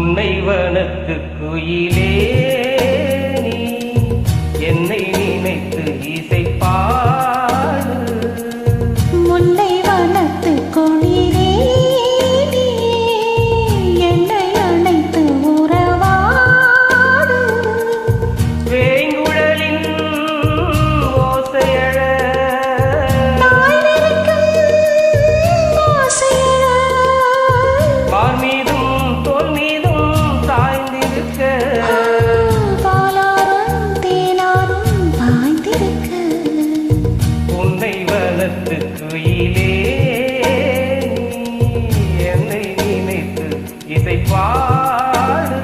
முல்லை வனத்து குயிலே நீ என்னை நினைத்து இசை பாடு. முல்லை வனத்து குயிலே நீ என்னை அழைத்து உறவாடு. வேங்குழலின் ஓசையழ பார் மீதும் தோல் மீதும் சாய்ந்திருக்க பாலாரும் தேனாரும் பாய்ந்திருக்க உன்னை வனத்து குயிலே நீ என்னை நினைத்து இசை பாடு.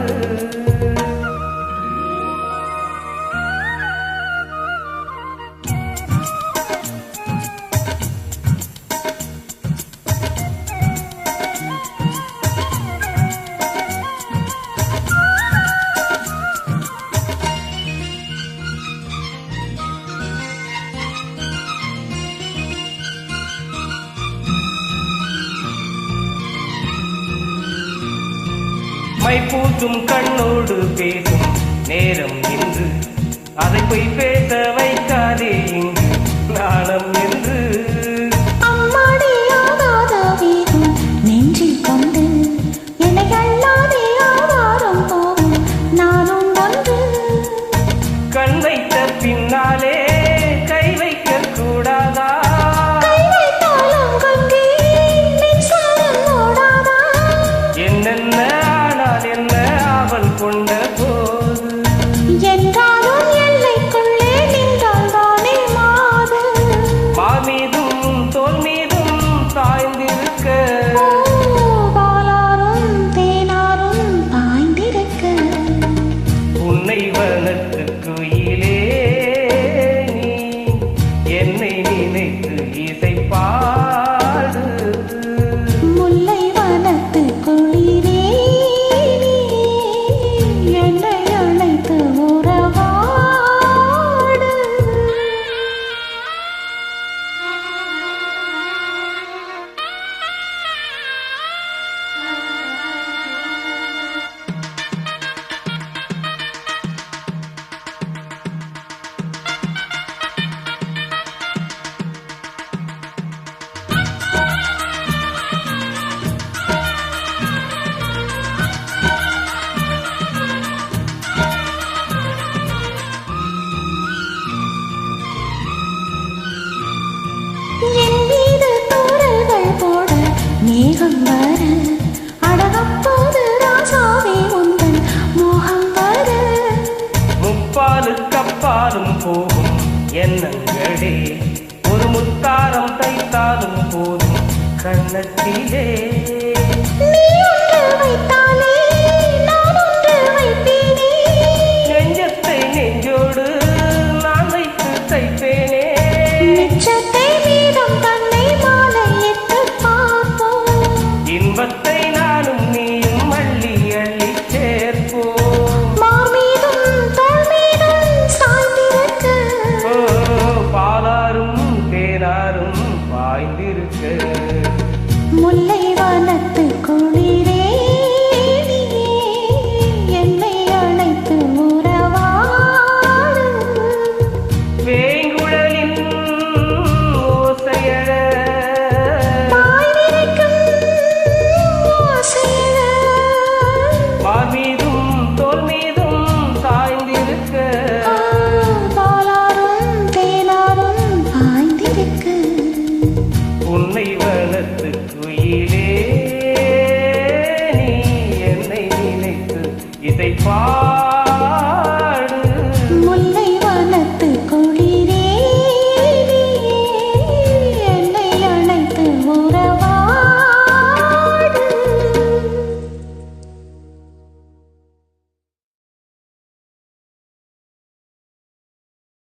மைப்பூசும் கண்ணோடு பேசும் நேரம் என்று அதை போய் பேச வைக்காதே இங்கு நாணம் என்று. அம்மாடியாகாத வீரம் நெஞ்சில் கொண்டு என்னை அல்லாதே ஆதாரம் போகும் நானும் ஒன்று. கண் வைத்த பின்னாலே கை வைக்க கூடாதா? கை வைத்தாலும் கங்கே மின்சாரம் ஓடாதா? என்னென்ன ஆனால் என்ன அவள் கொண்ட போது என்றாலும் எல்லைக்குள்ளே நின்றால் தானே மாது. மார் மீதும் தோல் மீதும் சாய்ந்திருக்க பாலாரும் தேனாரும் பாய்ந்திருக்க உன்னை வனத்து குயிலே நீ என்னை நினைத்து இசை பாடு. முல்லை வனத்து குளிரே நீ என்னை அழைத்து உறவாடு. என் மீது தூறல்கள் போட மேகம் வர அடகப்போது ராசாவே உந்தன் மோகம் வர. முப்பாலுக்கு அப்பாலும் போகும் எண்ணங்களே ஒரு முத்தாரம் தைத்தாலும் போதும் கண்ணத்திலே. நீ ஒன்று வைத்தாலே நான் ஒன்று வைப்பேனே. நெஞ்சத்தை நெஞ்சோடு நான் வைத்து தைப்பேனே. மிச்சத்தை மீதம் தன்னை மாலையிட்டு பார்ப்போம். இன்பத்தை நானும் நீயும் அள்ளி அள்ளி சேர்ப்போம். மார் மீதும் தோள் மீதும் சாய்ந்திருக்க பாலாரும் தேனாரும் பாய்ந்திருக்க முல்லை வனத்து குளிரே நீ என்னை அழைத்து உறவாடு. வேங்குழலின் ஓசையழ பாய்ந்திருக்கும் ஓசையழ மார் மீதும் தோல் மீதும் சாய்ந்திருக்க பாலாரும் தேனாரும் பாய்ந்திருக்க உன்னை வனத்து குயிலே நீ என்னை நினைத்து இசை பாடு.